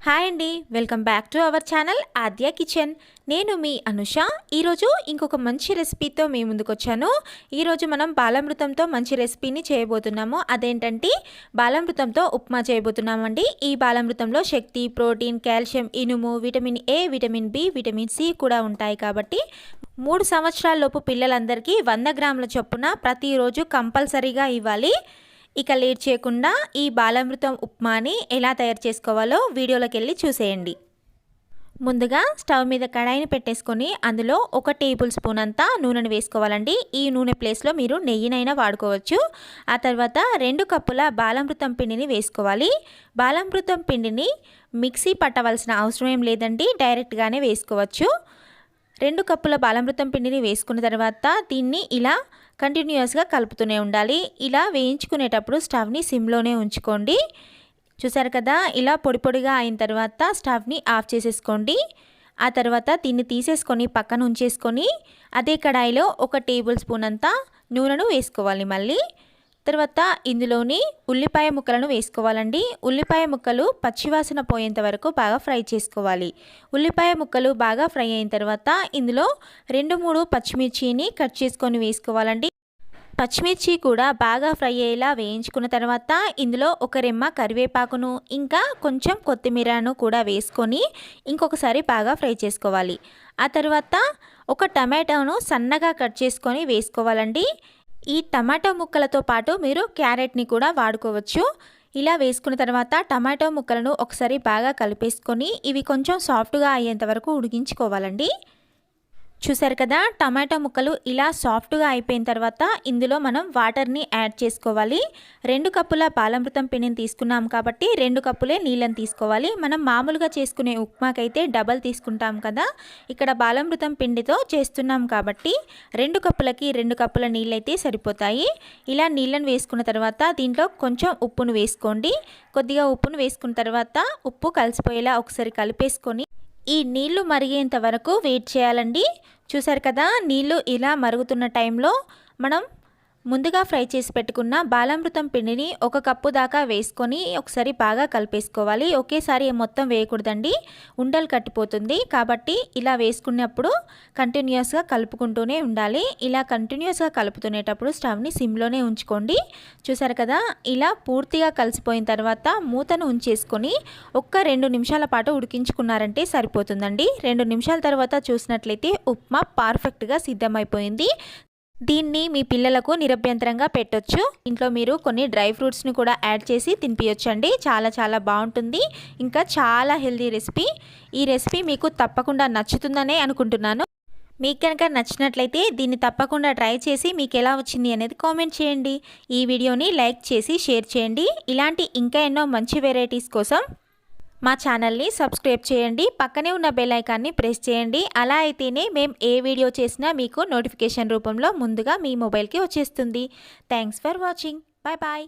Hi అండి, welcome back to our channel Aadya kitchen. నేను మీ అనుష. ఈరోజు ఇంకొక మంచి రెసిపీతో మీ ముందుకు వచ్చాను. ఈరోజు మనం బాలామృతంతో మంచి రెసిపీని చేయబోతున్నాము. అదేంటంటే బాలామృతంతో ఉప్మా చేయబోతున్నామండి. ఈ బాలామృతంలో శక్తి, ప్రోటీన్, కాల్షియం, ఇనుము, vitamin A, vitamin B, vitamin C కూడా ఉంటాయి. కాబట్టి 3 సంవత్సరాలలోపు పిల్లలందరికీ 100 గ్రాముల చొప్పున ప్రతిరోజు కంపల్సరీగా ఇవ్వాలి. ఇక లేట్ చేయకుండా ఈ బాలామృతం ఉప్మాని ఎలా తయారు చేసుకోవాలో వీడియోలోకి వెళ్ళి చూసేయండి. ముందుగా స్టవ్ మీద కడాయిని పెట్టేసుకొని అందులో 1 టేబుల్ స్పూన్ అంతా నూనెను వేసుకోవాలండి. ఈ నూనె ప్లేస్లో మీరు నెయ్యినైనా వాడుకోవచ్చు. ఆ తర్వాత 2 కప్పుల బాలామృతం పిండిని వేసుకోవాలి. బాలామృతం పిండిని మిక్సీ పట్టవలసిన అవసరం ఏం లేదండి, డైరెక్ట్గానే వేసుకోవచ్చు. 2 కప్పుల బాలామృతం పిండిని వేసుకున్న తర్వాత దీన్ని ఇలా కంటిన్యూస్గా కలుపుతూనే ఉండాలి. ఇలా వేయించుకునేటప్పుడు స్టవ్ని సిమ్లోనే ఉంచుకోండి. చూసారు కదా, ఇలా పొడి పొడిగా అయిన తర్వాత స్టవ్ని ఆఫ్ చేసేసుకోండి. ఆ తర్వాత దీన్ని తీసేసుకొని పక్కన ఉంచేసుకొని అదే కడాయిలో 1 టేబుల్ స్పూన్ అంతా నూనెను వేసుకోవాలి. మళ్ళీ తర్వాత ఇందులోని ఉల్లిపాయ ముక్కలను వేసుకోవాలండి. ఉల్లిపాయ ముక్కలు పచ్చివాసన పోయేంత వరకు బాగా ఫ్రై చేసుకోవాలి. ఉల్లిపాయ ముక్కలు బాగా ఫ్రై అయిన తర్వాత ఇందులో 2-3 పచ్చిమిర్చిని కట్ చేసుకొని వేసుకోవాలండి. పచ్చిమిర్చి కూడా బాగా ఫ్రై అయ్యేలా వేయించుకున్న తర్వాత ఇందులో 1 రెమ్మ కరివేపాకును ఇంకా కొంచెం కొత్తిమీరను కూడా వేసుకొని ఇంకొకసారి బాగా ఫ్రై చేసుకోవాలి. ఆ తర్వాత 1 టమాటాను సన్నగా కట్ చేసుకొని వేసుకోవాలండి. ఈ టమాటో ముక్కలతో పాటు మీరు క్యారెట్ని కూడా వాడుకోవచ్చు. ఇలా వేసుకున్న తర్వాత టమాటో ముక్కలను ఒకసారి బాగా కలిపేసుకొని ఇవి కొంచెం సాఫ్ట్గా అయ్యేంత వరకు ఉడికించుకోవాలండి. చూసారు కదా, టమాటా ముక్కలు ఇలా సాఫ్ట్గా అయిపోయిన తర్వాత ఇందులో మనం వాటర్ని యాడ్ చేసుకోవాలి. 2 కప్పుల బాలామృతం పిండిని తీసుకున్నాం కాబట్టి 2 కప్పులే నీళ్ళని తీసుకోవాలి. మనం మామూలుగా చేసుకునే ఉప్మాకైతే డబల్ తీసుకుంటాం కదా, ఇక్కడ బాలామృతం పిండితో చేస్తున్నాం కాబట్టి 2 కప్పులకి 2 కప్పుల నీళ్ళైతే సరిపోతాయి. ఇలా నీళ్ళని వేసుకున్న తర్వాత దీంట్లో కొంచెం ఉప్పును వేసుకోండి. కొద్దిగా ఉప్పును వేసుకున్న తర్వాత ఉప్పు కలిసిపోయేలా ఒకసారి కలిపేసుకొని ఈ నీళ్లు మరిగేంత వరకు వెయిట్ చేయాలండి. చూసారు కదా, నీళ్లు ఇలా మరుగుతున్న టైంలో మనం ముందుగా ఫ్రై చేసి పెట్టుకున్న బాలామృతం పిండిని 1 కప్పు దాకా వేసుకొని ఒకసారి బాగా కలిపేసుకోవాలి. ఒకేసారి మొత్తం వేయకూడదండి, ఉండలు కట్టిపోతుంది. కాబట్టి ఇలా వేసుకున్నప్పుడు కంటిన్యూస్గా కలుపుకుంటూనే ఉండాలి. ఇలా కంటిన్యూస్గా కలుపుతునేటప్పుడు స్టవ్ని సిమ్లోనే ఉంచుకోండి. చూసారు కదా, ఇలా పూర్తిగా కలిసిపోయిన తర్వాత మూతను ఉంచేసుకొని 1-2 నిమిషాల పాటు ఉడికించుకున్నారంటే సరిపోతుందండి. 2 నిమిషాల తర్వాత చూసినట్లయితే ఉప్మా పర్ఫెక్ట్గా సిద్ధమైపోయింది. దీన్ని మీ పిల్లలకు నిరభ్యంతరంగా పెట్టొచ్చు. ఇంట్లో మీరు కొన్ని డ్రై ఫ్రూట్స్ని కూడా యాడ్ చేసి తినిపించండి. చాలా బాగుంటుంది. ఇంకా చాలా హెల్తీ రెసిపీ. ఈ రెసిపీ మీకు తప్పకుండా నచ్చుతుందనే అనుకుంటున్నాను. మీకు కనుక నచ్చినట్లయితే దీన్ని తప్పకుండా ట్రై చేసి మీకు ఎలా వచ్చింది అనేది కామెంట్ చేయండి. ఈ వీడియోని లైక్ చేసి షేర్ చేయండి. ఇలాంటి ఇంకా ఎన్నో మంచి వెరైటీస్ కోసం మా ఛానల్ని సబ్స్క్రైబ్ చేయండి. పక్కనే ఉన్న బెల్ ఐకాన్ని ప్రెస్ చేయండి. అలా అయితేనే మేము ఏ వీడియో చేసినా మీకు నోటిఫికేషన్ రూపంలో ముందుగా మీ మొబైల్కి వచ్చేస్తుంది. Thanks for watching. Bye bye.